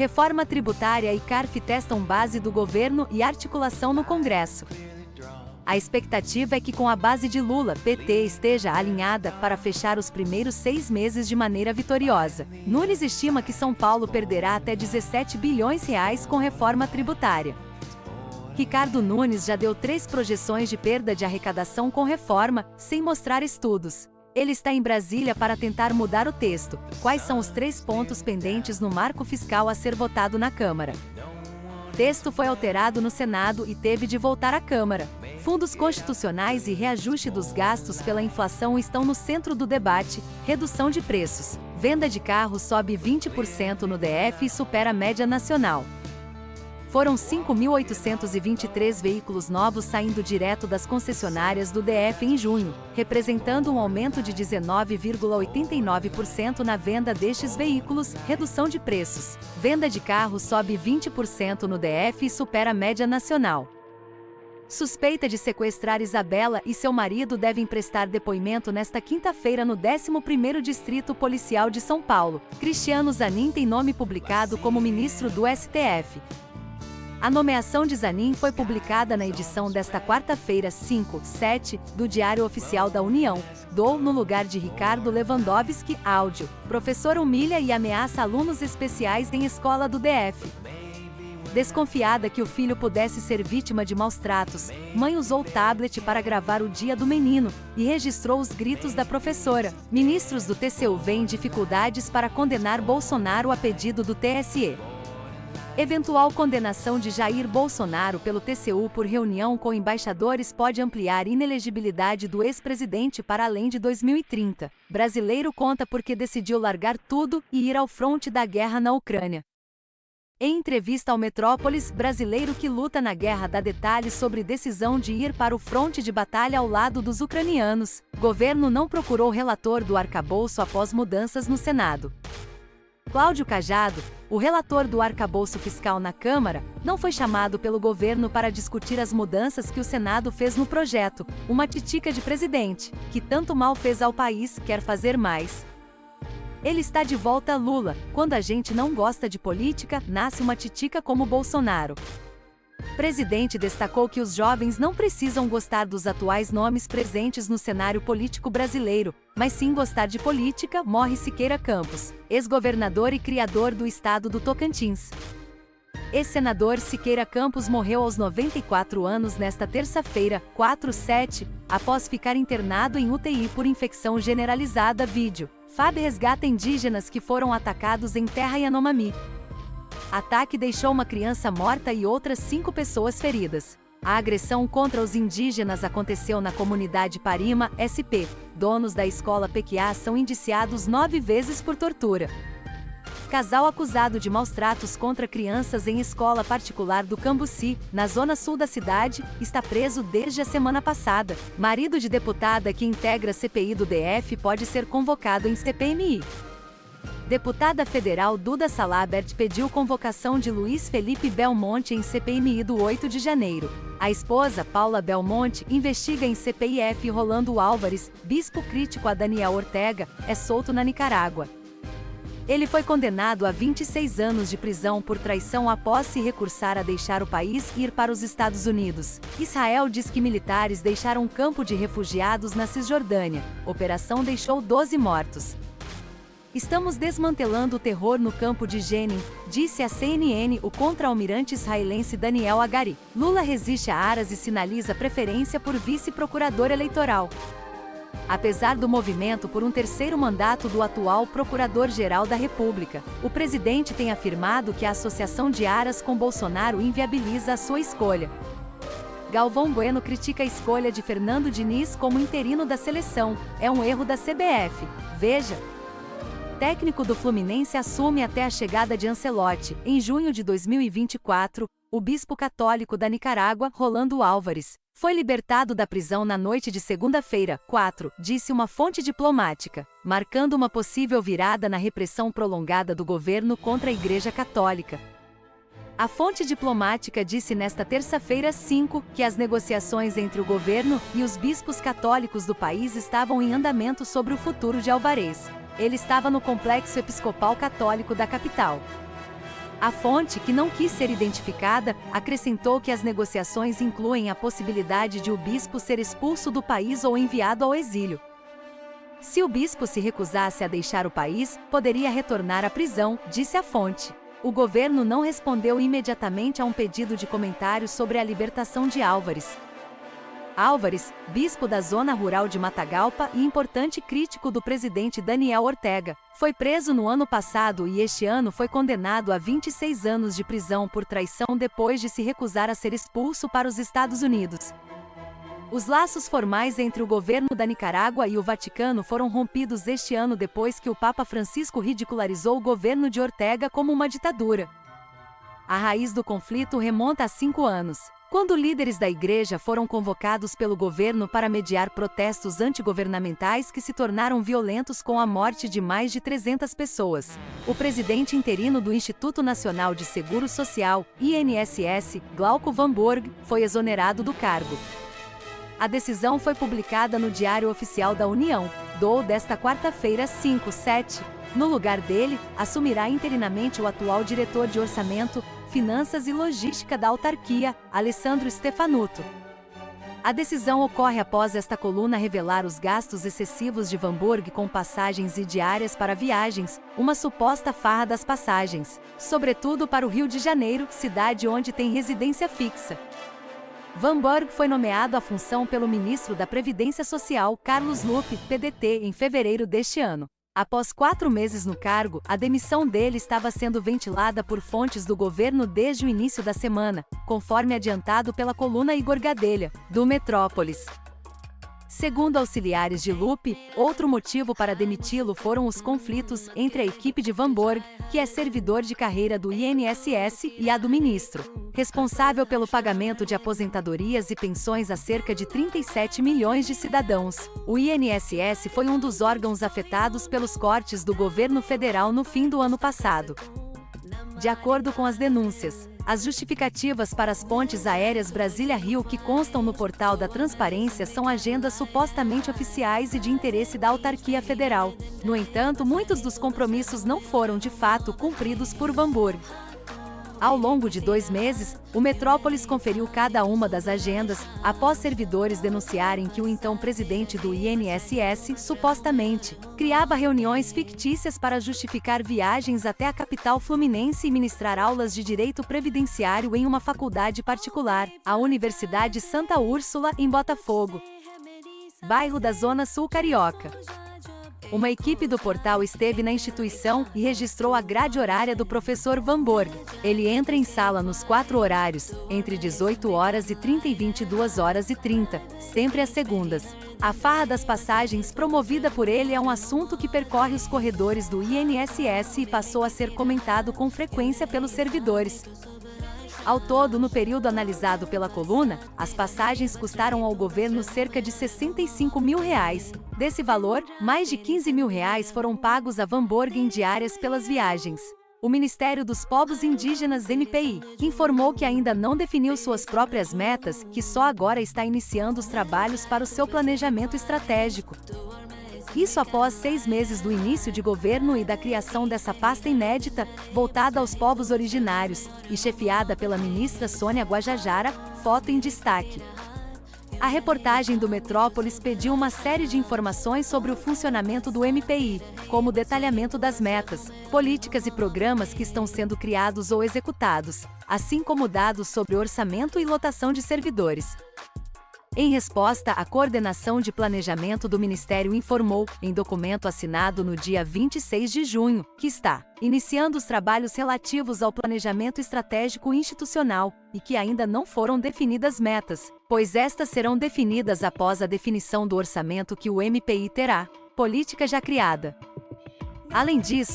Reforma tributária e CARF testam base do governo e articulação no Congresso. A expectativa é que com a base de Lula, PT esteja alinhada para fechar os primeiros 6 meses de maneira vitoriosa. Nunes estima que São Paulo perderá até 17 bilhões reais com reforma tributária. Ricardo Nunes já deu 3 projeções de perda de arrecadação com reforma, sem mostrar estudos. Ele está em Brasília para tentar mudar o texto. Quais são os 3 pontos pendentes no marco fiscal a ser votado na Câmara? O texto foi alterado no Senado e teve de voltar à Câmara. Fundos constitucionais e reajuste dos gastos pela inflação estão no centro do debate. Redução de preços. Venda de carros sobe 20% no DF e supera a média nacional. Foram 5.823 veículos novos saindo direto das concessionárias do DF em junho, representando um aumento de 19,89% na venda destes veículos. Redução de preços. Venda de carros sobe 20% no DF e supera a média nacional. Suspeita de sequestrar Isabela e seu marido devem prestar depoimento nesta quinta-feira no 11º Distrito Policial de São Paulo. Cristiano Zanin tem nome publicado como ministro do STF. A nomeação de Zanin foi publicada na edição desta quarta-feira, 5/7, do Diário Oficial da União. Dou no lugar de Ricardo Lewandowski. Áudio. Professor humilha e ameaça alunos especiais em escola do DF. Desconfiada que o filho pudesse ser vítima de maus-tratos, mãe usou tablet para gravar o dia do menino e registrou os gritos da professora. Ministros do TCU veem dificuldades para condenar Bolsonaro a pedido do TSE. Eventual condenação de Jair Bolsonaro pelo TCU por reunião com embaixadores pode ampliar inelegibilidade do ex-presidente para além de 2030. Brasileiro conta porque decidiu largar tudo e ir ao fronte da guerra na Ucrânia. Em entrevista ao Metrópolis, brasileiro que luta na guerra dá detalhes sobre decisão de ir para o fronte de batalha ao lado dos ucranianos. Governo não procurou relator do arcabouço após mudanças no Senado. Cláudio Cajado, o relator do arcabouço fiscal na Câmara, não foi chamado pelo governo para discutir as mudanças que o Senado fez no projeto. Uma titica de presidente, que tanto mal fez ao país, quer fazer mais. Ele está de volta a Lula. Quando a gente não gosta de política, nasce uma titica como Bolsonaro. Presidente destacou que os jovens não precisam gostar dos atuais nomes presentes no cenário político brasileiro, mas sim gostar de política. Morre Siqueira Campos, ex-governador e criador do estado do Tocantins. Ex-senador Siqueira Campos morreu aos 94 anos nesta terça-feira, 4/7, após ficar internado em UTI por infecção generalizada. Vídeo. FAB resgata indígenas que foram atacados em Terra Yanomami. Ataque deixou uma criança morta e outras 5 pessoas feridas. A agressão contra os indígenas aconteceu na comunidade Parima, SP. Donos da escola Pequiá são indiciados 9 vezes por tortura. Casal acusado de maus-tratos contra crianças em escola particular do Cambuci, na zona sul da cidade, está preso desde a semana passada. Marido de deputada que integra a CPI do DF pode ser convocado em CPMI. Deputada federal Duda Salabert pediu convocação de Luiz Felipe Belmonte em CPMI do 8 de janeiro. A esposa, Paula Belmonte, investiga em CPIF Rolando Álvares, bispo crítico a Daniel Ortega, é solto na Nicarágua. Ele foi condenado a 26 anos de prisão por traição após se recursar a deixar o país e ir para os Estados Unidos. Israel diz que militares deixaram um campo de refugiados na Cisjordânia. Operação deixou 12 mortos. Estamos desmantelando o terror no campo de Jenin, disse à CNN o contra-almirante israelense Daniel Hagari. Lula resiste a Aras e sinaliza preferência por vice-procurador eleitoral. Apesar do movimento por um terceiro mandato do atual Procurador-Geral da República, o presidente tem afirmado que a associação de Aras com Bolsonaro inviabiliza a sua escolha. Galvão Bueno critica a escolha de Fernando Diniz como interino da seleção. É um erro da CBF. Veja. Técnico do Fluminense assume até a chegada de Ancelotti. Em junho de 2024, o bispo católico da Nicarágua, Rolando Álvares, foi libertado da prisão na noite de segunda-feira, 4, disse uma fonte diplomática, marcando uma possível virada na repressão prolongada do governo contra a Igreja Católica. A fonte diplomática disse nesta terça-feira, 5, que as negociações entre o governo e os bispos católicos do país estavam em andamento sobre o futuro de Álvares. Ele estava no Complexo Episcopal Católico da capital. A fonte, que não quis ser identificada, acrescentou que as negociações incluem a possibilidade de o bispo ser expulso do país ou enviado ao exílio. Se o bispo se recusasse a deixar o país, poderia retornar à prisão, disse a fonte. O governo não respondeu imediatamente a um pedido de comentários sobre a libertação de Álvares. Álvares, bispo da zona rural de Matagalpa e importante crítico do presidente Daniel Ortega, foi preso no ano passado e este ano foi condenado a 26 anos de prisão por traição depois de se recusar a ser expulso para os Estados Unidos. Os laços formais entre o governo da Nicarágua e o Vaticano foram rompidos este ano depois que o Papa Francisco ridicularizou o governo de Ortega como uma ditadura. A raiz do conflito remonta a 5 anos. Quando líderes da igreja foram convocados pelo governo para mediar protestos antigovernamentais que se tornaram violentos com a morte de mais de 300 pessoas. O presidente interino do Instituto Nacional de Seguro Social, INSS, Glauco Vanborg, foi exonerado do cargo. A decisão foi publicada no Diário Oficial da União, desta quarta-feira, 5/7. No lugar dele, assumirá interinamente o atual diretor de Orçamento, Finanças e Logística da autarquia, Alessandro Stefanuto. A decisão ocorre após esta coluna revelar os gastos excessivos de Vanborg com passagens e diárias para viagens, uma suposta farra das passagens, sobretudo para o Rio de Janeiro, cidade onde tem residência fixa. Vanborg foi nomeado à função pelo ministro da Previdência Social, Carlos Lupe, PDT, em fevereiro deste ano. Após 4 meses no cargo, a demissão dele estava sendo ventilada por fontes do governo desde o início da semana, conforme adiantado pela coluna Igor Gadelha, do Metrópolis. Segundo auxiliares de Lupe, outro motivo para demiti-lo foram os conflitos entre a equipe de Vanborg, que é servidor de carreira do INSS, e a do ministro, responsável pelo pagamento de aposentadorias e pensões a cerca de 37 milhões de cidadãos. O INSS foi um dos órgãos afetados pelos cortes do governo federal no fim do ano passado. De acordo com as denúncias, as justificativas para as pontes aéreas Brasília-Rio que constam no portal da Transparência são agendas supostamente oficiais e de interesse da autarquia federal. No entanto, muitos dos compromissos não foram de fato cumpridos por Vanborg. Ao longo de 2 meses, o Metrópolis conferiu cada uma das agendas, após servidores denunciarem que o então presidente do INSS, supostamente, criava reuniões fictícias para justificar viagens até a capital fluminense e ministrar aulas de direito previdenciário em uma faculdade particular, a Universidade Santa Úrsula, em Botafogo, bairro da Zona Sul Carioca. Uma equipe do portal esteve na instituição e registrou a grade horária do professor Vanborg. Ele entra em sala nos 4 horários, entre 18h30 e 22h30, sempre às segundas. A farra das passagens promovida por ele é um assunto que percorre os corredores do INSS e passou a ser comentado com frequência pelos servidores. Ao todo, no período analisado pela coluna, as passagens custaram ao governo cerca de R$ 65 mil. Desse valor, mais de R$ 15 mil foram pagos a Vanborg em diárias pelas viagens. O Ministério dos Povos Indígenas MPI informou que ainda não definiu suas próprias metas, que só agora está iniciando os trabalhos para o seu planejamento estratégico. Isso após 6 meses do início de governo e da criação dessa pasta inédita, voltada aos povos originários, e chefiada pela ministra Sônia Guajajara, foto em destaque. A reportagem do Metrópolis pediu uma série de informações sobre o funcionamento do MPI, como detalhamento das metas, políticas e programas que estão sendo criados ou executados, assim como dados sobre orçamento e lotação de servidores. Em resposta, a Coordenação de Planejamento do Ministério informou, em documento assinado no dia 26 de junho, que está iniciando os trabalhos relativos ao planejamento estratégico institucional, e que ainda não foram definidas metas, pois estas serão definidas após a definição do orçamento que o MPI terá, política já criada. Além disso,